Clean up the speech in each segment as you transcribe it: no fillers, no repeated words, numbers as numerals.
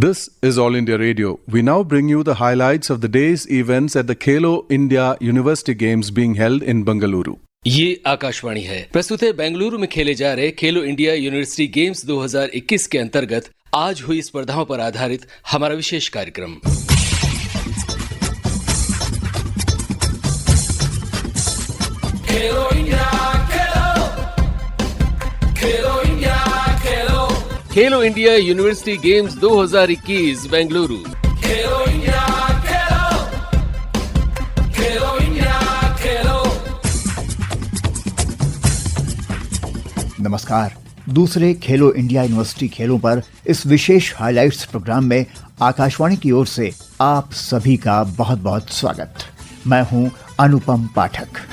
This is All India Radio. We now bring you the highlights of the day's events at the Khelo India University Games being held in Bengaluru. ये आकाशवाणी है। प्रस्तुत है बेंगलुरु में खेले जा रहे खेलो India university games 2021 के अंतर्गत आज हुई स्पर्धाओं पर आधारित हमारा विशेष कार्यक्रम। खेलो इंडिया खेलो, खेलो इंडिया खेलो, खेलो इंडिया यूनिवर्सिटी गेम्स 2021 बेंगलुरु। खेलो इंडिया खेलो, खेलो इंडिया खेलो। नमस्कार। दूसरे खेलो इंडिया यूनिवर्सिटी खेलों पर इस विशेष हाइलाइट्स प्रोग्राम में आकाशवाणी की ओर से आप सभी का बहुत बहुत स्वागत। मैं हूं अनुपम पाठक।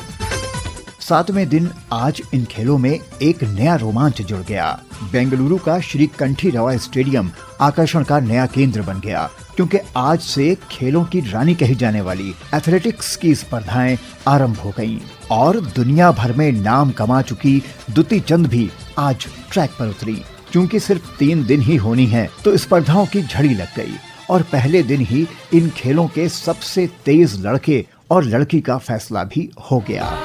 7वें दिन आज इन खेलों में एक नया रोमांच जुड़ गया। बेंगलुरु का श्री कंठीरव स्टेडियम आकर्षण का नया केंद्र बन गया, क्योंकि आज से खेलों की रानी कही जाने वाली एथलेटिक्स की स्पर्धाएं आरंभ हो गईं और दुनिया भर में नाम कमा चुकी दुती चंद भी आज ट्रैक पर उतरी। क्योंकि सिर्फ 3 दिन ही होनी है, तो स्पर्धाओं की झड़ी लग गई और पहले दिन ही इन खेलों के सबसे तेज लड़के और लड़की का फैसला भी हो गया।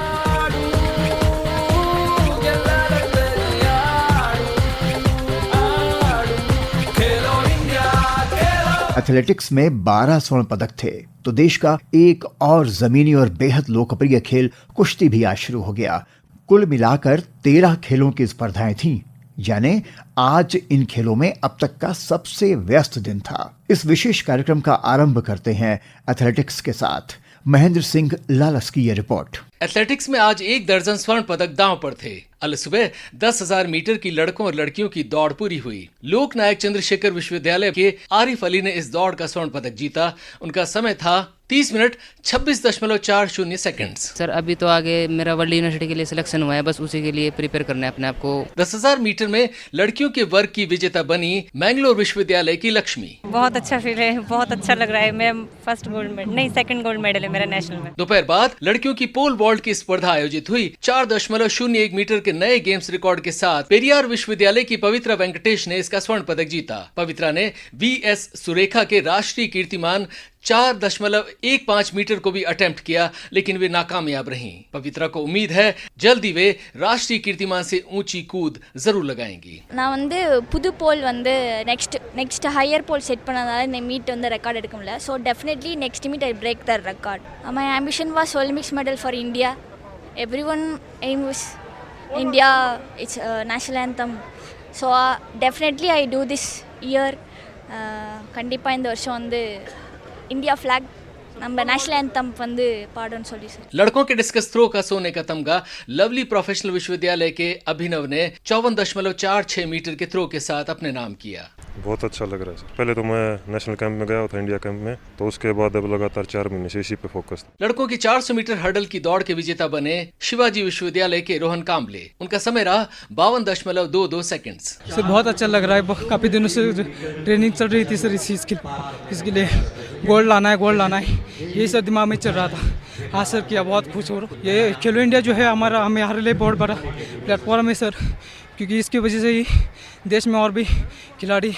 एथलेटिक्स में 12 स्वर्ण पदक थे, तो देश का एक और जमीनी और बेहद लोकप्रिय खेल कुश्ती भी आज शुरू हो गया। कुल मिलाकर 13 खेलों की स्पर्धाएं थीं, यानी आज इन खेलों में अब तक का सबसे व्यस्त दिन था। इस विशेष कार्यक्रम का आरंभ करते हैं एथलेटिक्स के साथ। महेंद्र सिंह लालस की ये रिपोर्ट। एथलेटिक्स में आज 1 दर्जन स्वर्ण पदक दांव पर थे। कल सुबह 10,000 मीटर की लड़कों और लड़कियों की दौड़ पूरी हुई। लोक नायक चंद्रशेखर विश्वविद्यालय के आरिफ अली ने इस दौड़ का स्वर्ण पदक जीता। उनका समय था 30 मिनट 26.40 सेकंड। सर अभी तो आगे मेरा वर्ल्ड यूनिवर्सिटी के लिए सिलेक्शन हुआ है, बस उसी के लिए प्रिपेयर करना है अपने आप को। 10,000 मीटर में लड़कियों के वर्ग की विजेता बनी मैंगलोर विश्वविद्यालय की लक्ष्मी। बहुत अच्छा फील है, बहुत अच्छा लग रहा है। मैं सेकंड गोल्ड मेडल है मेरा नेशनल में। दोपहर बाद लड़कियों की पोल वॉल्ट की स्पर्धा आयोजित हुई। 4.01 मीटर के नए गेम्स रिकॉर्ड के साथ पेरियार विश्वविद्यालय की पवित्रा वेंकटेश ने इसका स्वर्ण पदक जीता। पवित्रा ने वीएस सुरेखा के राष्ट्रीय कीर्तिमान 4.15 मीटर को भी अटेम्प्ट किया, लेकिन वे नाकामयाब रहीं। पवित्रा को उम्मीद है जल्दी वे राष्ट्रीय कीर्तिमान से ऊंची कूद जरूर लगाएंगी। நான் வந்து புது போல் வந்து நெக்ஸ்ட் ஹையர் போல் செட் பண்ணதால இந்த மீட் வந்து ரெக்கார்ட் எடுக்க முடியல. So definitely next meet I break the record. My ambition was Olympics medal for India. Everyone aim was India, it's national anthem. So definitely I do this year. கண்டிப்பாக இந்த வருஷம் வந்து India flag நம்ம national anthem வந்து பாடணும்னு சொல்லி sir. लड़कों के डिस्कस थ्रो का सोने का तमगा लवली प्रोफेशनल विश्वविद्यालय के अभिनव ने 54.46 मीटर के थ्रो के साथ अपने नाम किया। बहुत अच्छा लग रहा है सर। पहले तो मैं नेशनल कैंप में गया था, इंडिया कैंप में, तो उसके बाद अब लगातार 4 महीने से इसी पे फोकस। लड़कों की 400 मीटर हर्डल की दौड़ के विजेता बने शिवाजी विश्वविद्यालय के रोहन कांबले। उनका समय रहा 52.22 सेकंड। सर बहुत अच्छा लग रहा है। काफी दिनों से ट्रेनिंग चल रही थी सर इसके लिए गोल्ड लाना है यही सर दिमाग में चल रहा था। हाँ सर किया, बहुत खुश हो रहा हूँ। ये खेलो इंडिया जो है हमारे लिए बहुत बड़ा प्लेटफॉर्म है सर, क्योंकि इसकी वजह से ही देश में और भी खिलाड़ी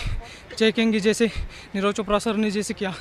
चेकेंगे, जैसे नीरज चोपड़ा सर ने जैसे किया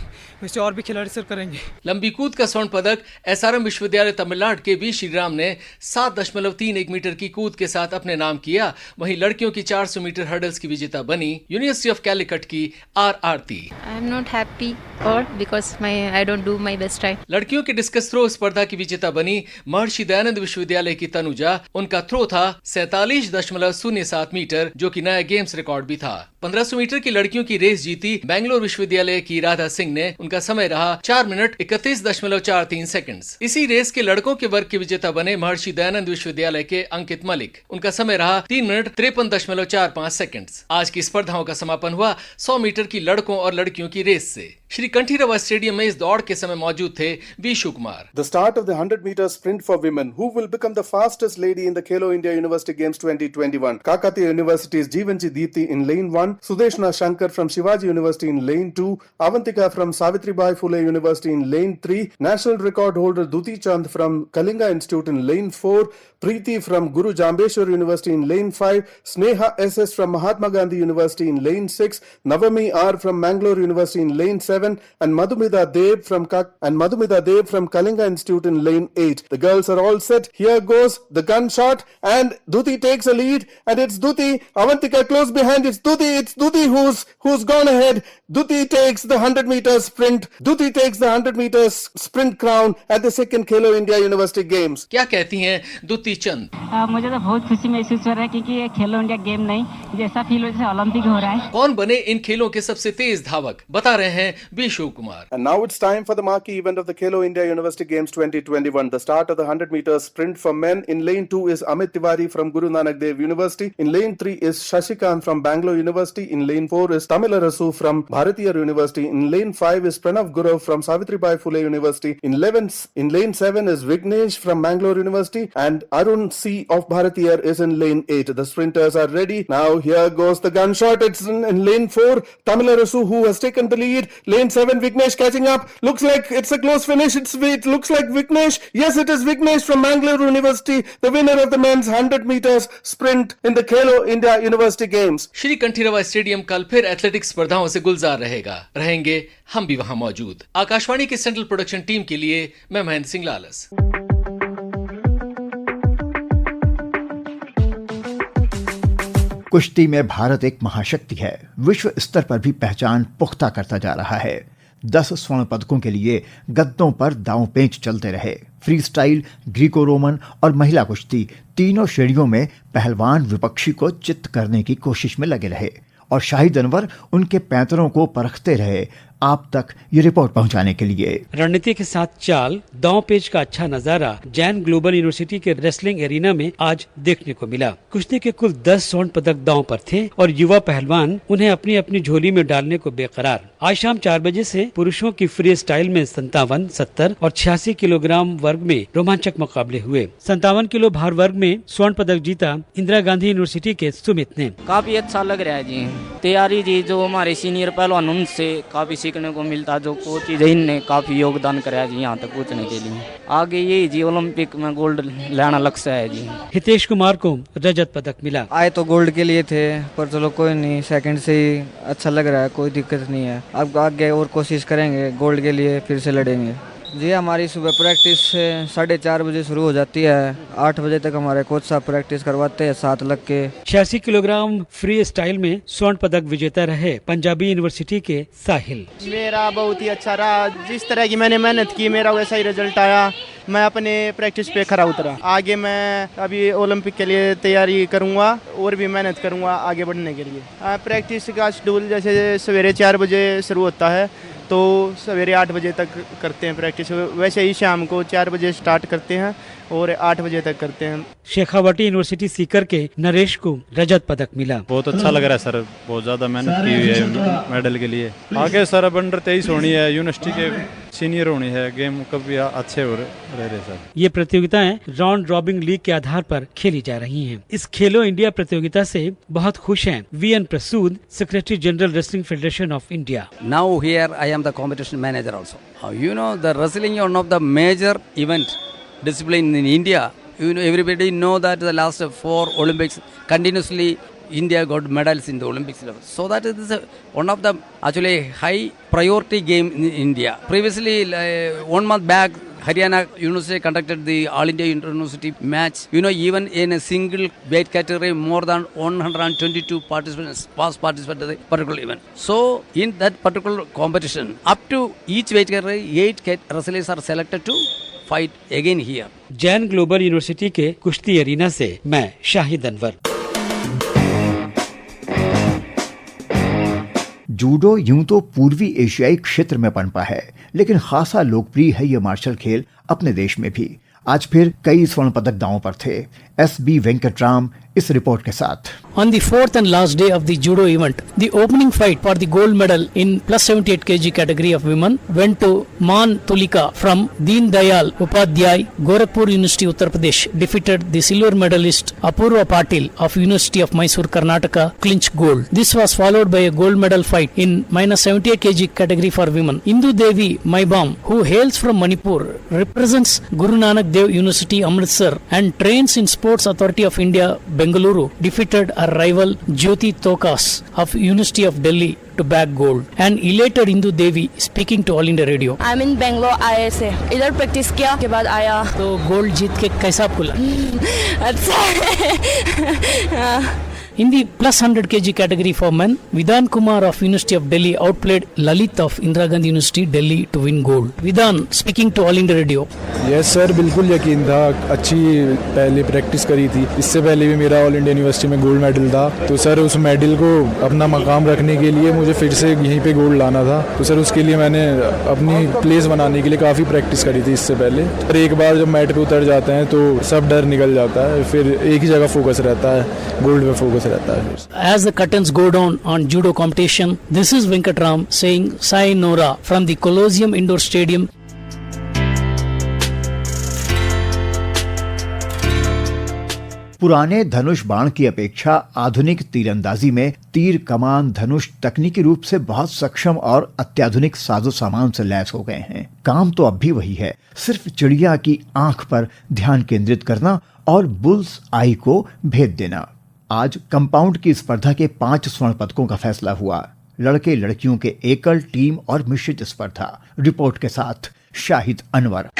वैसे और भी खिलाड़ी सर करेंगे। लंबी कूद का स्वर्ण पदक एसआरएम विश्वविद्यालय तमिलनाडु के वी श्रीराम ने 7.31 मीटर की कूद के साथ अपने नाम किया। वहीं लड़कियों की 400 मीटर हर्डल्स की विजेता बनी यूनिवर्सिटी ऑफ कैलिकट की R Aarti. I am not happy और because I don't do my best time. लड़कियों के डिस्कस थ्रो स्पर्धा की विजेता बनी महर्षि दयानंद विश्वविद्यालय की तनुजा। उनका थ्रो था 47.07 मीटर, जो कि नया गेम्स रिकॉर्ड भी था। 1500 मीटर की लड़कियों की रेस जीती बेंगलोर विश्वविद्यालय की राधा सिंह ने। उनका समय रहा 4 मिनट 31.43 सेकंड। इसी रेस के लड़कों के वर्ग के विजेता बने महर्षि दयानंद विश्वविद्यालय के अंकित मलिक। उनका समय रहा 3 मिनट 53.45 सेकंड। आज की स्पर्धाओं का समापन हुआ 100 मीटर की लड़कों और लड़कियों की रेस से। श्री श्री कंठीरवा स्टेडियम में इस दौड़ के समय मौजूद थे B Shiv Kumar. The start of the 100-meter sprint for women. Who will become the fastest lady in the Khelo India University Games 2021? Kakatiya University's Jeevanji Deepthi in lane 1, Sudeshna Shankar from Shivaji University in lane 2, Avantika from Savitribai Phule University in lane 3, national record holder Duti Chand from Kalinga Institute in lane 4, Preeti from Guru Jambeshwar University in lane 5, Sneha SS from Mahatma Gandhi University in lane 6, Navami R from Mangalore University in lane 7, and Madhumita Dev from Kalinga Institute in lane 8. The girls are all set. Here goes the gunshot, and Duti takes a lead, and it's Duti. Avantika close behind. It's Duti who's gone ahead. Duti takes the 100-meter sprint. Duti takes the 100-meter sprint crown at the second Khelo India University Games. क्या कहती हैं दुती चंद? मुझे तो बहुत खुशी महसूस हो रहा है क्योंकि ये खेलो इंडिया गेम नहीं, जैसा फील हो जैसे ओलंपिक हो रहा है। कौन बने इन खेलों के सबसे तेज धावक, बता रहे हैं B Shiv Kumar. And now it's time for the marquee event of the Khelo India University Games 2021. The start of the 100-meter sprint for men. In lane 2 is Amit Tiwari from Guru Nanak Dev University. In lane 3 is Shashikant from Bangalore University. In lane 4 is Tamil Arasu from Bharatiya University. In lane 5 is Pranav Gurav from Savitribai Phule University. In lane 7 is Vignesh from Mangalore University, and Arun C of Bharatiya is in lane 8. The sprinters are ready. Now here goes the gunshot. It's in lane 4, Tamil Arasu who has taken the lead. Lane 7, Vignesh catching up. Looks like it's a close finish. It looks like Vignesh. Yes, it is Vignesh from Mangalore University, the winner of the men's 100 meters sprint in the Khelo India University Games. Shri Kanteerava stadium कल फिर athletics स्पर्धाओं से गुलजार रहेंगे हम भी वहां मौजूद। आकाशवाणी की सेंट्रल प्रोडक्शन टीम के लिए मैं महेंद्र सिंह लालस। कुश्ती में भारत एक महाशक्ति है, विश्व स्तर पर भी पहचान पुख्ता करता जा रहा है। 10 स्वर्ण पदकों के लिए गद्दों पर दांव पेंच चलते रहे। फ्री स्टाइल, ग्रीको रोमन और महिला कुश्ती तीनों श्रेणियों में पहलवान विपक्षी को चित्त करने की कोशिश में लगे रहे और शाहिद अनवर उनके पैंतरों को परखते रहे, आप तक ये रिपोर्ट पहुंचाने के लिए। रणनीति के साथ चाल, दांव पेच का अच्छा नजारा जैन ग्लोबल यूनिवर्सिटी के रेसलिंग एरिना में आज देखने को मिला। कुश्ती के कुल 10 स्वर्ण पदक दांव पर थे और युवा पहलवान उन्हें अपनी अपनी झोली में डालने को बेकरार। आज शाम 4 बजे से पुरुषों की फ्री स्टाइल में 57, 70 और 86 किलोग्राम वर्ग में रोमांचक मुकाबले हुए। 57 किलो भार वर्ग में स्वर्ण पदक जीता इंदिरा गांधी यूनिवर्सिटी के सुमित ने। काफी अच्छा लग रहा है जी, तैयारी जी जो हमारे सीनियर पहलवान उनसे काफी सीखने को मिलता, जो कोच इनने काफी योगदान कराया जी यहाँ तक पहुँचने के लिए। आगे यही जी ओलंपिक में गोल्ड लाना लक्ष्य है जी। हितेश कुमार को रजत पदक मिला। आए तो गोल्ड के लिए थे पर चलो कोई नहीं, सेकंड से ही अच्छा लग रहा है, कोई दिक्कत नहीं है। अब आगे और कोशिश करेंगे, गोल्ड के लिए फिर से लड़ेंगे। जी हमारी सुबह प्रैक्टिस 4:30 बजे शुरू हो जाती है, 8 बजे तक हमारे कोच साहब प्रैक्टिस करवाते हैं साथ लग के। 86 किलोग्राम फ्री स्टाइल में स्वर्ण पदक विजेता रहे पंजाबी यूनिवर्सिटी के साहिल। मेरा बहुत ही अच्छा रहा, जिस तरह की मैंने मेहनत की मेरा वैसा ही रिजल्ट आया। मैं अपने प्रैक्टिस पे खरा उतरा। आगे मैं अभी ओलंपिक के लिए तैयारी करूंगा और भी मेहनत करूंगा आगे बढ़ने के लिए। प्रैक्टिस का शेड्यूल जैसे सवेरे 4 बजे शुरू होता है तो सवेरे 8 बजे तक करते हैं प्रैक्टिस, वैसे ही शाम को 4 बजे स्टार्ट करते हैं और 8 बजे तक करते हैं। शेखावाटी यूनिवर्सिटी सीकर के नरेश को रजत पदक मिला। बहुत अच्छा लग रहा है सर, बहुत ज्यादा मेहनत की हुई है मेडल के लिए। आगे सर अब अंडर 23 होनी है, यूनिवर्सिटी के सीनियर होनी है, गेम कभी अच्छे हो रहे सर। ये प्रतियोगिताएं राउंड रॉबिन लीग के आधार पर खेली जा रही हैं। इस खेलो इंडिया प्रतियोगिता से बहुत खुश हैं V N Prasood, secretary general wrestling federation of India. Now here I am the competition manager also. You know the wrestling one of the major event discipline in India. You know, everybody know that the last 4 Olympics continuously India got medals in the Olympics level. So that is one of the actually high priority game in India. Previously, 1 month back, Haryana University conducted the All India University match. You know, even in a single weight category, more than 122 participants participated in the particular event. So, in that particular competition, up to each weight category, 8 wrestlers are selected to fight again here. Jain global university के कुश्ती arena से मैं Shahid Anwar. Judo यूं तो पूर्वी एशियाई क्षेत्र में पनपा है, लेकिन खासा लोकप्रिय है ये मार्शल खेल अपने देश में भी। आज फिर कई स्वर्ण पदक दांव पर थे। SB वेंकटराम इस रिपोर्ट के साथ। On the fourth and last day of the judo event, the opening fight for the gold medal in plus 78 kg category of women went to Man Tulika from Deen Dayal Upadhyay, Gorakhpur University, Uttar Pradesh, defeated the silver medalist Apurva Patil of University of Mysore, Karnataka, clinch gold. This was followed by a gold medal fight in minus 78 kg category for women. Indu Devi Maibam, who hails from Manipur, represents Guru Nanak Dev University, Amritsar, and trains in Sports Authority of India, Bengaluru, defeated her rival Jyoti Tokas of University of Delhi to bag gold. And elated Indu Devi speaking to All India Radio. I'm in Bangalore IIA से इधर practice किया के बाद आया तो gold जीत के कैसा फूला? अच्छा In the plus 100 kg category for men, Vidhan Kumar of University of Delhi outplayed Lalit of Indira Gandhi University, Delhi to win gold. Vidhan speaking to All India Radio. Yes sir, बिल्कुल यकीन था। अच्छी पहले practice करी थी, इससे पहले भी मेरा ऑल इंडिया यूनिवर्सिटी में गोल्ड मेडल था। तो सर उस मेडल को अपना मकाम रखने के लिए मुझे फिर से यहीं पे गोल्ड लाना था। तो सर उसके लिए मैंने अपनी प्लेस बनाने के लिए काफ़ी प्रैक्टिस करी थी इससे पहले। और एक बार जब मैट पे उतर जाते हैं तो सब डर निकल जाता है, फिर एक ही जगह फोकस रहता है, गोल्ड पे फोकस रहता है। As the curtains go down on judo competition, this is Venkatram saying sayonara from the Colosseum Indoor Stadium. पुराने धनुष बाण की अपेक्षा आधुनिक तीरंदाजी में तीर कमान धनुष तकनीकी रूप से बहुत सक्षम और अत्याधुनिक साजो सामान से लैस हो गए हैं। काम तो अब भी वही है, सिर्फ चिड़िया की आंख पर ध्यान केंद्रित करना और बुल्स आई को भेद देना। आज कंपाउंड की स्पर्धा के 5 स्वर्ण पदकों का फैसला हुआ। लड़के लड़कियों के एकल, टीम और मिश्रित स्पर्धा। रिपोर्ट के साथ शाहिद अनवर।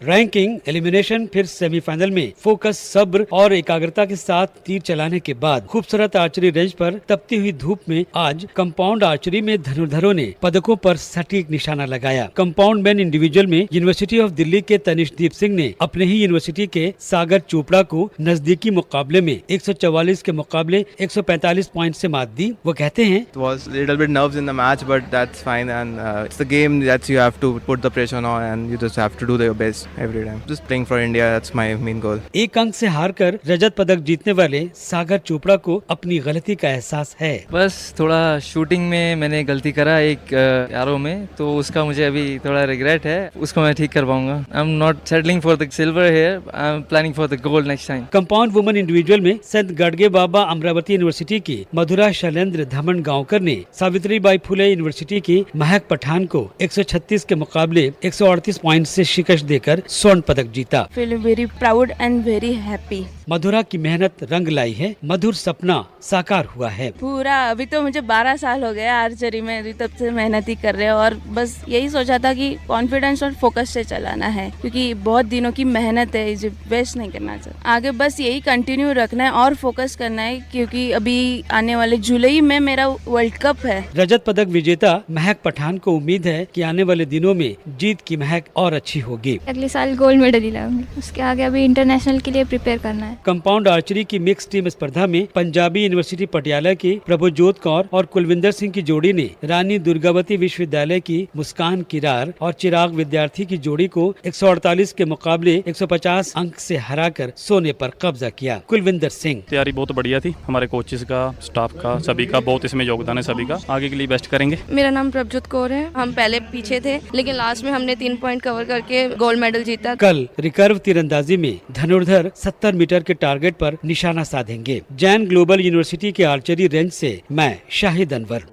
रैंकिंग, एलिमिनेशन, फिर सेमीफाइनल में फोकस, सब्र और एकाग्रता के साथ तीर चलाने के बाद खूबसूरत आर्चरी रेंज पर तपती हुई धूप में आज कंपाउंड आर्चरी में धनुर्धरों ने पदकों पर सटीक निशाना लगाया। कंपाउंड मैन इंडिविजुअल में यूनिवर्सिटी ऑफ दिल्ली के तनिष्कदीप सिंह ने अपने ही यूनिवर्सिटी के सागर चोपड़ा को नजदीकी मुकाबले में 144 के मुकाबले 145 पॉइंट से मात दी। वो कहते हैं, It was a little bit nerves in the match, but that's fine, and it's the game that you have to put the pressure on, and you just have to do your best every time. Just playing for India, that's my main goal. एक अंक से हारकर रजत पदक जीतने वाले सागर चोपड़ा को अपनी गलती का एहसास है। बस थोड़ा शूटिंग में मैंने गलती करा एक एरो में, तो उसका मुझे अभी थोड़ा रिग्रेट है, उसको मैं ठीक कर पाऊंगा। आई am not settling for the silver here, I am planning for the gold next time. Compound women individual में संत गड़गे बाबा अमरावती यूनिवर्सिटी की मधुरा शैलेंद्र धमन गांवकर ने सावित्रीबाई फुले यूनिवर्सिटी की महक पठान को 136 के मुकाबले 138 पॉइंट से शिकस्त देकर स्वर्ण पदक जीता। Feeling very proud and very happy. मधुरा की मेहनत रंग लाई है, मधुर सपना साकार हुआ है। पूरा अभी तो मुझे 12 साल हो गया आर्चरी में, अभी तब से मेहनत ही कर रहे हैं और बस यही सोचा था कि कॉन्फिडेंस और फोकस से चलाना है, क्योंकि बहुत दिनों की मेहनत है, इसे वेस्ट नहीं करना चाहिए। आगे बस यही कंटिन्यू रखना है और फोकस करना है, क्योंकि अभी आने वाले जुलाई में मेरा वर्ल्ड कप है। रजत पदक विजेता महक पठान को उम्मीद है कि आने वाले दिनों में जीत की महक और अच्छी होगी। अगले साल गोल्ड मेडल ही लाऊंगी, उसके आगे अभी इंटरनेशनल के लिए प्रिपेयर करना है। कंपाउंड आर्चरी की मिक्स टीम स्पर्धा में पंजाबी यूनिवर्सिटी पटियाला की प्रभुजोत कौर और कुलविंदर सिंह की जोड़ी ने रानी दुर्गावती विश्वविद्यालय की मुस्कान किरार और चिराग विद्यार्थी की जोड़ी को 148 के मुकाबले 150 अंक से हराकर सोने पर कब्जा किया। कुलविंदर सिंह, तैयारी बहुत बढ़िया थी, हमारे कोचेस का, स्टाफ का, सभी का बहुत इसमें योगदान है, सभी का आगे के लिए बेस्ट करेंगे। मेरा नाम प्रभुजोत कौर है, हम पहले पीछे थे लेकिन लास्ट में हमने 3 पॉइंट कवर करके गोल्ड मेडल जीता। कल रिकर्व तीरंदाजी में धनुर्धर 70 मीटर के टारगेट पर निशाना साधेंगे। जैन ग्लोबल यूनिवर्सिटी के आर्चरी रेंज से मैं शाहिद अनवर।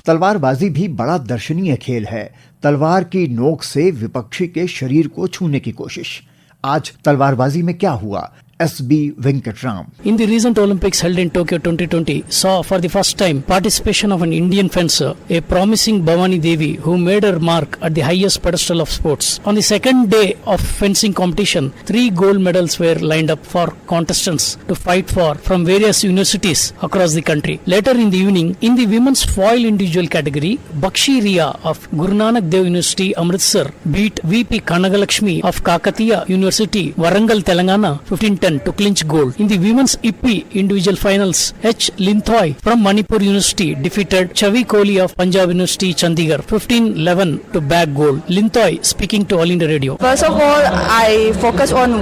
तलवारबाजी भी बड़ा दर्शनीय खेल है। तलवार की नोक से विपक्षी के शरीर को छूने की कोशिश। आज तलवारबाजी में क्या हुआ? SB Venkatram. In the recent Olympics held in Tokyo 2020 saw for the first time participation of an Indian fencer, a promising Bhavani Devi, who made her mark at the highest pedestal of sports. On the second day of fencing competition, 3 gold medals were lined up for contestants to fight for from various universities across the country. Later in the evening, in the women's foil individual category, Bakshi Riya of Guru Nanak Dev University, Amritsar beat VP Kanagalakshmi of Kakatiya University, Warangal, Telangana 15-10 11 to clinch gold. In the women's IPPI individual finals, H. Linthoi from Manipur University defeated Chavi Kohli of Punjab University, Chandigarh 15-11 to bag gold. Linthoi speaking to All India Radio. First of all, I focus on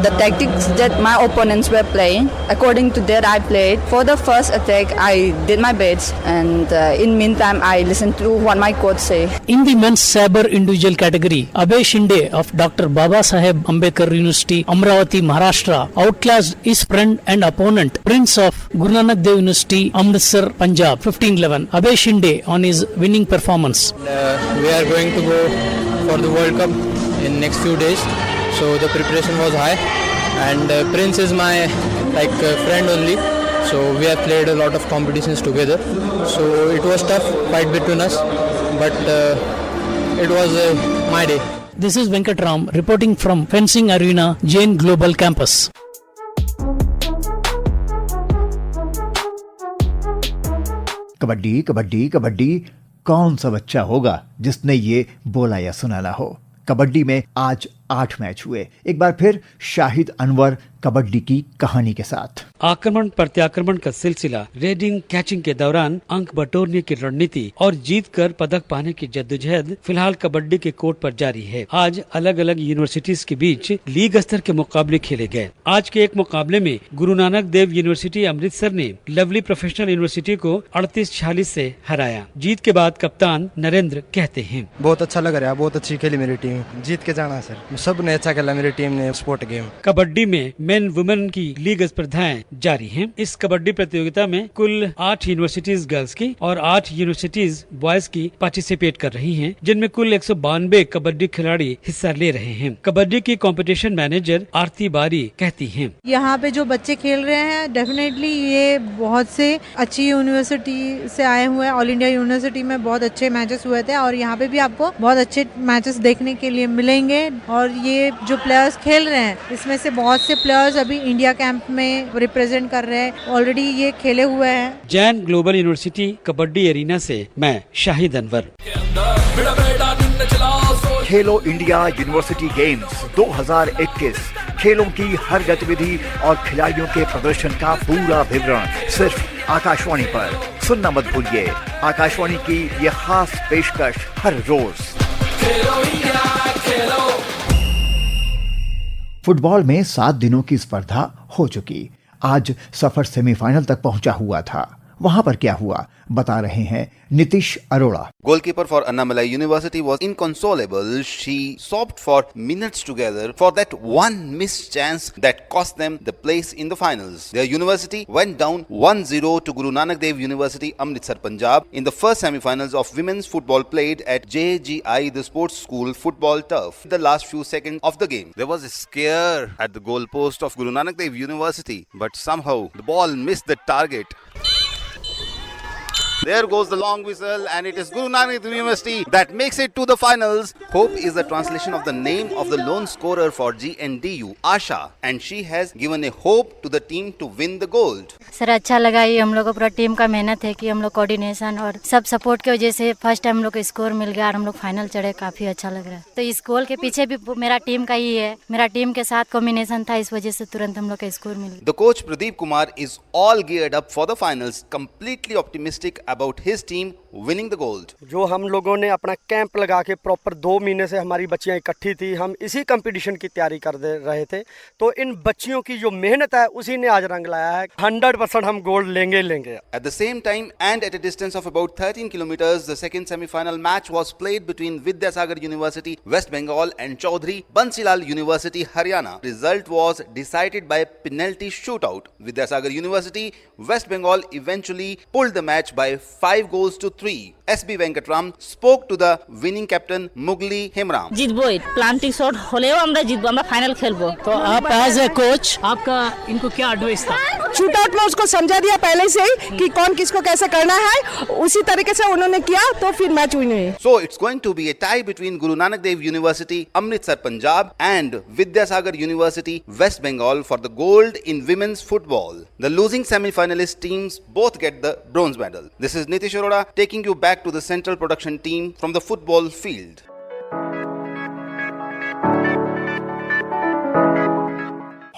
the tactics that my opponents were playing. According to that, I played. For the first attack, I did my best, and in meantime, I listened to what my coach say. In the men's saber individual category, Abhay Shinde of Dr. Baba Saheb Ambedkar University, Amravati, Maharashtra, outclassed his friend and opponent, Prince of Guru Nanak Dev University, Amritsar, Punjab, 15-11. Abhay Shinde on his winning performance. We are going to go for the World Cup in next few days, so the preparation was high, and Prince is my friend only. So we have played a lot of competitions together. So it was tough fight between us, but it was my day. This is Venkatram reporting from Fencing Arena, Jain Global Campus. Kabaddi kabaddi kabaddi, कौन सा बच्चा होगा जिसने ये बोला या सुना ना हो। कबड्डी में आज 8 मैच हुए। एक बार फिर शाहिद अनवर कबड्डी की कहानी के साथ। आक्रमण प्रत्याक्रमण का सिलसिला, रेडिंग कैचिंग के दौरान अंक बटोरने की रणनीति और जीत कर पदक पाने की जद्दोजहद फिलहाल कबड्डी के कोर्ट पर जारी है। आज अलग अलग यूनिवर्सिटीज के बीच लीग स्तर के मुकाबले खेले गए। आज के एक मुकाबले में गुरु नानक देव यूनिवर्सिटी अमृतसर ने लवली प्रोफेशनल यूनिवर्सिटी को 38-46 से हराया। जीत के बाद कप्तान नरेंद्र कहते हैं, बहुत अच्छा लग रहा है, बहुत अच्छी खेली मेरी टीम, जीत के जाना सर, सब ने अच्छा खेला मेरी टीम ने स्पोर्ट गेम। कबड्डी में मेन वुमेन की लीग स्पर्धाएं जारी हैं। इस कबड्डी प्रतियोगिता में कुल 8 यूनिवर्सिटीज गर्ल्स की और 8 यूनिवर्सिटीज बॉयज की पार्टिसिपेट कर रही हैं, जिनमें कुल 192 कबड्डी खिलाड़ी हिस्सा ले रहे हैं। कबड्डी की कंपटीशन मैनेजर आरती बारी कहती हैं, यहाँ पे जो बच्चे खेल रहे हैं डेफिनेटली ये बहुत से अच्छी यूनिवर्सिटी से आए हुए हैं। ऑल इंडिया यूनिवर्सिटी में बहुत अच्छे मैचेस हुए थे और यहाँ पे भी आपको बहुत अच्छे मैचेस देखने के लिए मिलेंगे। और ये जो प्लेयर्स खेल रहे हैं इसमें से बहुत से प्लेयर्स अभी इंडिया कैंप में रिप्रेजेंट कर रहे हैं, ऑलरेडी ये खेले हुए हैं। Jain global university kabaddi arena से मैं शाहिद अनवर। खेलो इंडिया यूनिवर्सिटी गेम्स 2021, खेलों की हर गतिविधि और खिलाड़ियों के प्रदर्शन का पूरा विवरण सिर्फ आकाशवाणी पर। सुनना मत भूलिए आकाशवाणी की ये खास पेशकश हर रोज। फुटबॉल में 7 दिनों की स्पर्धा हो चुकी। आज सफर सेमीफाइनल तक पहुंचा हुआ था। वहां पर क्या हुआ बता रहे हैं Nitish Arora. Goalkeeper for Annamalai University was inconsolable. She sobbed for minutes together for that one missed chance that cost them the place in the finals. Their university went down 1-0 to Guru Nanak Dev University, Amritsar, Punjab in the first semi-finals of women's football played at JGI, the sports school football turf. The last few seconds of the game, there was a scare at the goal post of Guru Nanak Dev University, but somehow the ball missed the target. There goes the long whistle, and it is Guru Nanak University that makes it to the finals. Hope is the translation of the name of the lone scorer for GNDU, Asha, and she has given a hope to the team to win the gold. Sir अच्छा लगा, ये हम लोग को पूरा team का मेहनत है कि हम लोग कोऑर्डिनेशन और सब सपोर्ट की वजह से फर्स्ट टाइम हम लोग को स्कोर मिल गया और हम लोग फाइनल चढ़े, काफी अच्छा लग रहा है। तो इस गोल के पीछे भी मेरा टीम का ही है, मेरा टीम के साथ कॉम्बिनेशन था, इस वजह से तुरंत हम लोग का स्कोर मिल गया। The coach Pradeep Kumar is all geared up for the finals, completely optimistic about his team winning the gold. जो हम लोगों ने अपना कैंप लगा के प्रॉपर 2 महीने से हमारी बच्चियां इकट्ठी थी, हम इसी कंपटीशन की तैयारी कर रहे थे, तो इन बच्चियों की जो मेहनत है उसी ने आज रंग लाया है। 100% हम गोल्ड लेंगे। At the same time and at a distance of about 13 kilometers, the second semi-final match was played between Vidyasagar University, West Bengal and Chaudhry Bansilal University, Haryana. Result was decided by penalty shootout. Vidyasagar University, West Bengal eventually pulled the match by 5-3. SB Venkatram spoke to the winning captain Mugli Hemram. জিতবই, planting shot হলেও আমরা জিতবো, আমরা final खेलबो। तो आप as a coach आपका इनको क्या एडवाइस था? शूटआउट में उसको समझा दिया पहले से ही कि कौन किसको कैसे करना है, उसी तरीके से उन्होंने किया तो फिर मैच विन हुई। So it's going to be a tie between Guru Nanak Dev University, Amritsar, Punjab and Vidyasagar University, West Bengal for the gold in women's football. The losing semi-finalist teams both get the bronze medal. This is Nitish Arora taking you back to the central production team from the football field.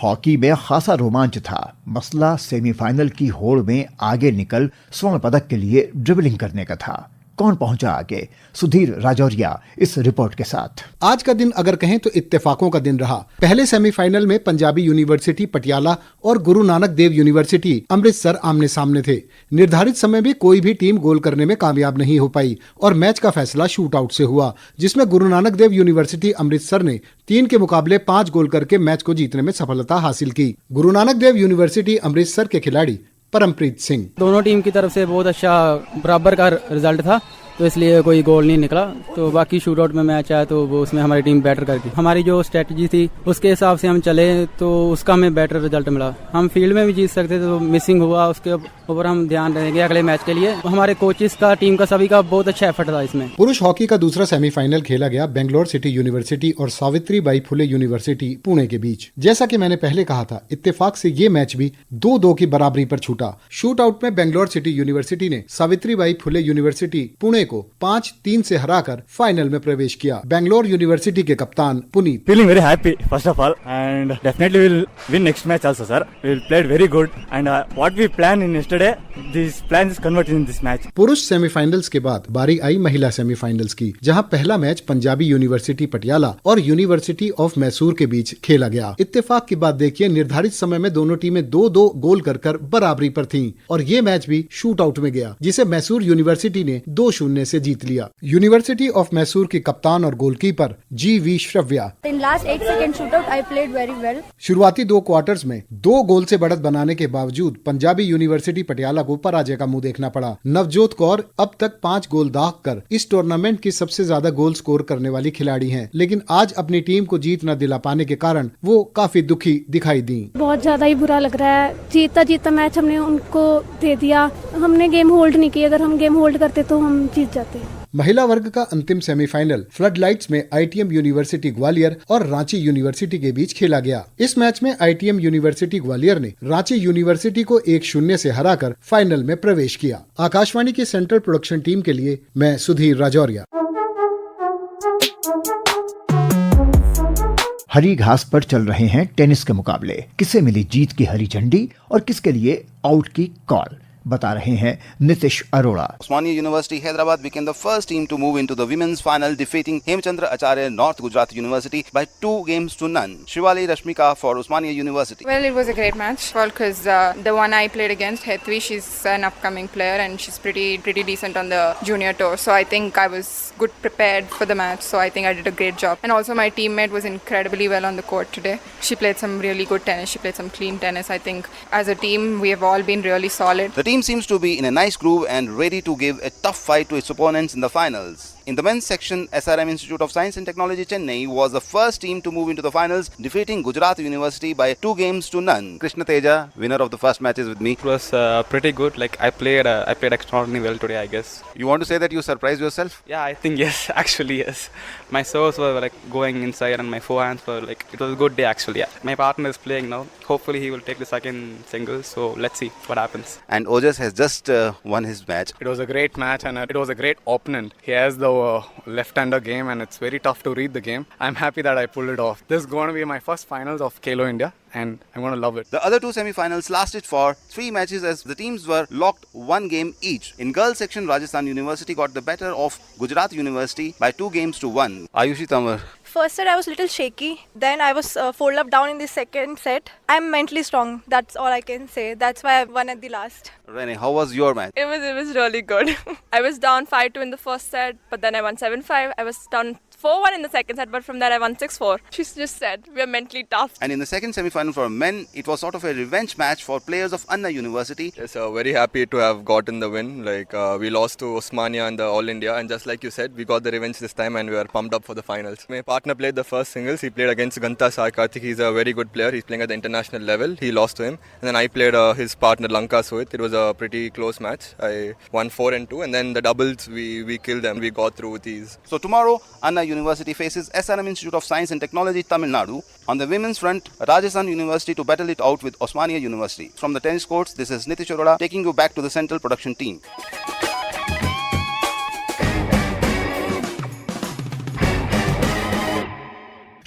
Hockey में खासा रोमांच था। मसला semifinal की होड़ में आगे निकल स्वर्ण पदक के लिए ड्रिबलिंग करने का था। कौन पहुंचा आगे? सुधीर राजौरिया इस रिपोर्ट के साथ। आज का दिन अगर कहें तो इत्तेफाकों का दिन रहा। पहले सेमीफाइनल में पंजाबी यूनिवर्सिटी पटियाला और गुरु नानक देव यूनिवर्सिटी अमृतसर आमने सामने थे। निर्धारित समय में कोई भी टीम गोल करने में कामयाब नहीं हो पाई और मैच का फैसला शूट आउट से हुआ, जिसमें गुरु नानक देव यूनिवर्सिटी अमृतसर ने 3 के मुकाबले 5 गोल करके मैच को जीतने में सफलता हासिल की। गुरु नानक देव यूनिवर्सिटी अमृतसर के खिलाड़ी परमप्रीत सिंह। दोनों टीम की तरफ से बहुत अच्छा बराबर का रिजल्ट था, तो इसलिए कोई गोल नहीं निकला। तो बाकी शूट आउट में मैच आया तो वो उसमें हमारी टीम बेटर कर गई। हमारी जो स्ट्रेटजी थी उसके हिसाब से हम चले तो उसका हमें बेटर रिजल्ट मिला। हम फील्ड में भी जीत सकते थे, तो मिसिंग हुआ, उसके ऊपर हम ध्यान देंगे अगले मैच के लिए। हमारे कोचेस का, टीम का, सभी का बहुत अच्छा एफर्ट था इसमें। पुरुष हॉकी का दूसरा सेमीफाइनल खेला गया बेंगलोर सिटी यूनिवर्सिटी और सावित्रीबाई फुले यूनिवर्सिटी पुणे के बीच। जैसा कि मैंने पहले कहा था, इत्तेफाक से ये मैच भी 2-2 की बराबरी पर छूटा। शूट आउट में बेंगलोर सिटी यूनिवर्सिटी ने सावित्रीबाई फुले यूनिवर्सिटी पुणे को 5-3 से हराकर फाइनल में प्रवेश किया। बेंगलोर यूनिवर्सिटी के कप्तान Puneet. Feeling very happy first of all, and definitely we'll win next match also, sir. We'll played very good, and what we planned in yesterday, these plans is converted in this match. पुरुष semifinals के बाद बारी आई महिला semifinals की, जहां पहला match Punjabi university Patiala और university of Mysore के बीच खेला गया। इत्तेफाक की बात देखिए, निर्धारित समय में दोनों टीमें 2-2 गोल कर बराबरी पर थीं और ये मैच भी शूट आउट में गया, जिसे मैसूर यूनिवर्सिटी ने 2-0 से जीत लिया। यूनिवर्सिटी ऑफ मैसूर की कप्तान और goalkeeper GV Shravya. In last 8 second shootout, I played very well. शुरुआती 2 क्वार्टर्स में 2 गोल से बढ़त बनाने के बावजूद पंजाबी यूनिवर्सिटी पटियाला को पराजय का मुंह देखना पड़ा। नवजोत कौर अब तक 5 गोल दाग कर इस टूर्नामेंट की सबसे ज्यादा गोल स्कोर करने वाली खिलाड़ी हैं, लेकिन आज अपनी टीम को जीत न दिला पाने के कारण वो काफी दुखी दिखाई दी। बहुत ज्यादा ही बुरा लग रहा है। जीता मैच हमने उनको दे दिया। हमने गेम होल्ड नहीं की। अगर हम गेम होल्ड करते तो हम जीत जाते। महिला वर्ग का अंतिम सेमीफाइनल फ्लडलाइट्स में ITM यूनिवर्सिटी ग्वालियर और रांची यूनिवर्सिटी के बीच खेला गया। इस मैच में ITM यूनिवर्सिटी ग्वालियर ने रांची यूनिवर्सिटी को 1-0 से हराकर फाइनल में प्रवेश किया। आकाशवाणी की सेंट्रल प्रोडक्शन टीम के लिए मैं सुधीर राजौरिया। हरी घास पर चल रहे हैं टेनिस के मुकाबले। किसे मिली जीत की हरी झंडी और किसके लिए आउट की कॉल, बता रहे हैं Nitish Arora. Osmania University Hyderabad became the first team to move into the women's final, defeating Hemchandra Acharya North Gujarat University by 2-0. Shivali Rashmika for Osmania University. Well, it was a great match. Well, because the one I played against, Hetvi, she's an upcoming player and she's pretty decent on the junior tour. So I think I was good prepared for the match. So I think I did a great job. And also my teammate was incredibly well on the court today. She played some really good tennis. She played some clean tennis. I think as a team, we have all been really solid. The team seems to be in a nice groove and ready to give a tough fight to its opponents in the finals. In the men's section, SRM Institute of Science and Technology Chennai was the first team to move into the finals, defeating Gujarat University by 2-0. Krishna Teja, winner of the first match, is with me. It was pretty good. Like I played extraordinarily well today, I guess. You want to say that you surprised yourself? Yeah, I think yes. Actually, yes. My serves were like going inside, and my forehands were like, it was a good day actually. Yeah. My partner is playing now. Hopefully, he will take the second singles. So let's see what happens. And Ojas has just won his match. It was a great match, and it was a great opponent. He has the left-hander game, and it's very tough to read the game. I'm happy that I pulled it off. This is going to be my first finals of Kalo India, and I'm going to love it. The other 2 semi-finals lasted for 3 matches as the teams were locked 1 game each. In girls section, Rajasthan University got the better of Gujarat University by 2-1. Ayushi Tamar. First set I was a little shaky. Then I was 4 love down in the second set. I'm mentally strong. That's all I can say. That's why I won at the last. Renee, how was your match? It was really good. I was down 5-2 in the first set, but then I won 7-5. I was down 4-1 in the second set, but from there I won 6-4. She just said we are mentally tough. And in the second semi-final for men, it was sort of a revenge match for players of Anna University. Yes, very happy to have gotten the win. Like we lost to Osmania in the All India, and just like you said, we got the revenge this time, and we are pumped up for the finals. My partner played the first singles. He played against Ganta Sai Karthik. He's a very good player. He's playing at the international level. He lost to him, and then I played his partner Lanka Suit. It was a pretty close match. I won 4-2, and then the doubles we killed them. We got through with ease. So tomorrow, Anna University faces SRM Institute of Science and Technology, Tamil Nadu. On the women's front, Rajasthan University to battle it out with Osmania University. From the tennis courts, this is Nitish Arora taking you back to the central production team.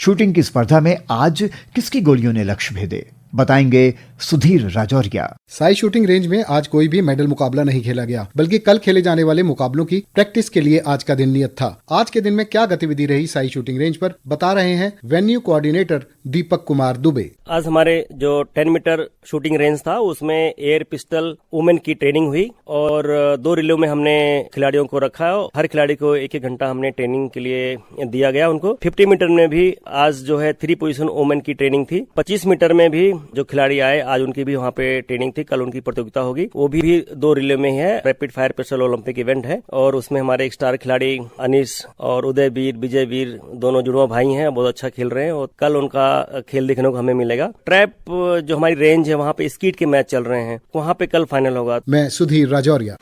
Shooting की स्पर्धा में आज किसकी गोलियों ने लक्ष्य भेदे, बताएंगे सुधीर राजौरिया। साई शूटिंग रेंज में आज कोई भी मेडल मुकाबला नहीं खेला गया, बल्कि कल खेले जाने वाले मुकाबलों की प्रैक्टिस के लिए आज का दिन नियत था। आज के दिन में क्या गतिविधि रही साई शूटिंग रेंज पर, बता रहे हैं वेन्यू कोऑर्डिनेटर दीपक कुमार दुबे। आज हमारे जो 10 मीटर शूटिंग रेंज था उसमें एयर पिस्टल वुमेन की ट्रेनिंग हुई और 2 रिले में हमने खिलाड़ियों को रखा। हर खिलाड़ी को 1-1 घंटा हमने ट्रेनिंग के लिए दिया गया उनको। 50 मीटर में भी आज जो है 3 पोजीशन वुमेन की ट्रेनिंग थी। 25 मीटर में भी जो खिलाड़ी आए आज उनकी भी वहाँ पे ट्रेनिंग थी। कल उनकी प्रतियोगिता होगी, वो भी 2 रिले में ही है। Rapid fire pistol Olympic event है और उसमें हमारे एक स्टार खिलाड़ी अनीस और उदय वीर, विजय वीर दोनों जुड़वा भाई हैं, बहुत अच्छा खेल रहे हैं और कल उनका खेल देखने को हमें मिलेगा। ट्रैप जो हमारी रेंज है वहाँ पे स्कीट के मैच चल रहे हैं, वहाँ पे कल फाइनल होगा। मैं सुधीर राजौरिया।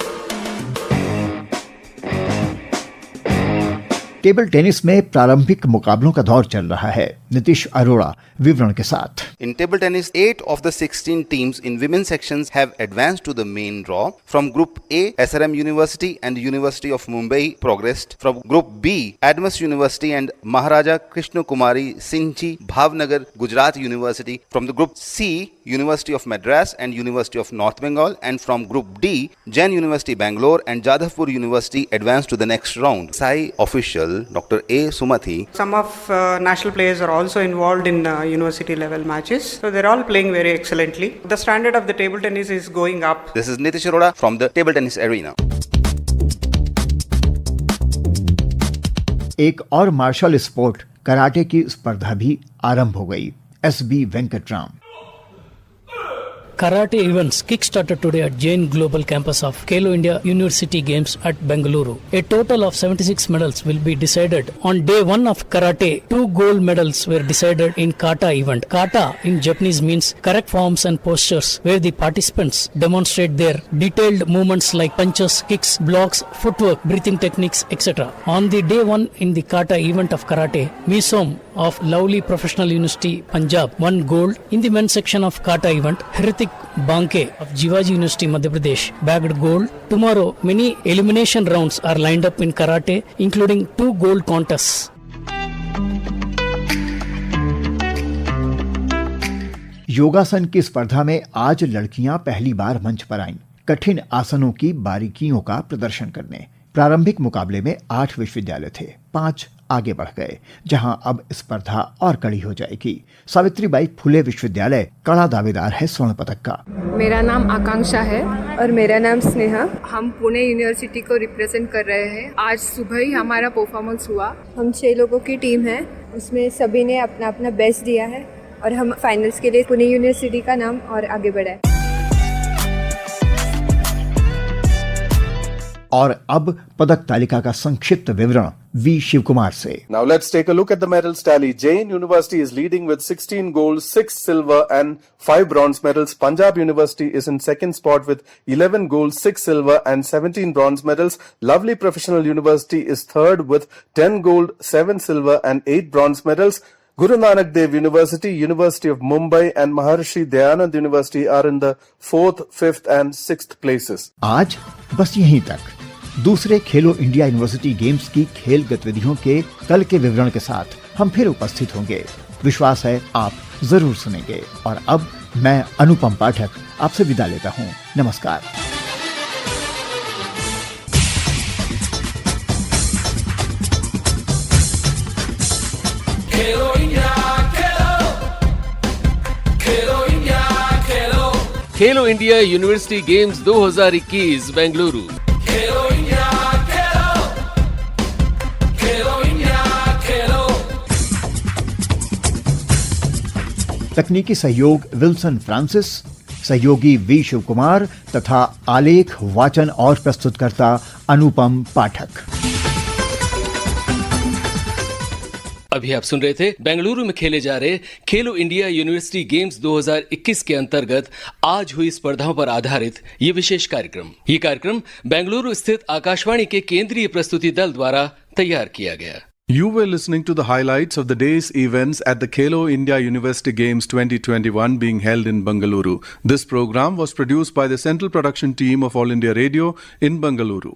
टेबल टेनिस में प्रारंभिक मुकाबलों का दौर चल रहा है। नीतीश अरोड़ा विवरण के साथ। In table tennis, 8 of the 16 teams in women's sections have advanced to the main draw. From Group A, SRM University and University of Mumbai progressed. From Group B, Admas University and Maharaja Krishna Kumari Sinchi Bhavnagar Gujarat University. From the Group C, University of Madras and University of North Bengal. And from Group D, Jain University Bangalore and Jadavpur University advanced to the next round. Sai official Dr. A. Sumathi. Some of national players are also involved in university level matches. So they're all playing very excellently. The standard of the table tennis is going up. This is Nitish Arora from the table tennis arena. एक और martial sport karate की स्पर्धा भी आरंभ हो गई। SB Venkataram. Karate events kick-started today at Jain Global Campus of Khelo India University Games at Bengaluru. A total of 76 medals will be decided. On day 1 of karate, 2 gold medals were decided in kata event. Kata in Japanese means correct forms and postures where the participants demonstrate their detailed movements like punches, kicks, blocks, footwork, breathing techniques, etc. On the day 1 in the kata event of karate, Misom of Lovely Professional University, Punjab won gold. In the men's section of kata event, Hrithik Banke of Jivaji University, Madhya Pradesh bagged gold. Tomorrow, many elimination rounds are lined up in karate, including 2 gold contests. योगासन की स्पर्धा में आज लड़कियां पहली बार मंच पर आईं, कठिन आसनों की बारीकियों का प्रदर्शन करने। प्रारंभिक मुकाबले में 8 विश्वविद्यालय थे, 5 आगे बढ़ गए, जहां अब स्पर्धा और कड़ी हो जाएगी। सावित्रीबाई फुले विश्वविद्यालय कड़ा दावेदार है स्वर्ण पदक का। मेरा नाम आकांक्षा है और मेरा नाम स्नेहा। हम पुणे यूनिवर्सिटी को रिप्रेजेंट कर रहे हैं। आज सुबह ही हमारा परफॉर्मेंस हुआ। हम 6 लोगों की टीम है, उसमें सभी ने अपना अपना बेस्ट दिया है और हम फाइनल्स के लिए पुणे यूनिवर्सिटी का नाम और आगे बढ़ाए। और अब पदक तालिका का संक्षिप्त विवरण वी शिवकुमार से। Now let's take a look at the medals tally. Jain University is leading with 16 gold, 6 silver and 5 bronze medals. Punjab University is in second spot with 11 gold, 6 silver and 17 bronze medals. Lovely Professional University is third with 10 gold, 7 silver and 8 bronze medals. Guru Nanak Dev University, University of Mumbai and Maharshi Dayanand University are in the 4th, 5th and 6th places. आज बस यहीं तक। दूसरे खेलो India university games की खेल गतिविधियों के कल के विवरण के साथ हम फिर उपस्थित होंगे। विश्वास है आप जरूर सुनेंगे। और अब मैं अनुपम पाठक आपसे विदा लेता हूँ। नमस्कार। खेलो इंडिया यूनिवर्सिटी गेम्स 2021 बेंगलुरु। तकनीकी सहयोग विल्सन फ्रांसिस, सहयोगी वी शिवकुमार तथा आलेख वाचन और प्रस्तुतकर्ता अनुपम पाठक। अभी आप सुन रहे थे बेंगलुरु में खेले जा रहे खेलो इंडिया यूनिवर्सिटी गेम्स 2021 के अंतर्गत आज हुई स्पर्धाओं पर आधारित ये विशेष कार्यक्रम। ये कार्यक्रम बेंगलुरु स्थित आकाशवाणी के केंद्रीय प्रस्तुति दल द्वारा तैयार किया गया। You were listening to the highlights of the day's events at the Khelo India University Games 2021 being held in Bengaluru. This program was produced by the Central Production Team of All India Radio in Bengaluru.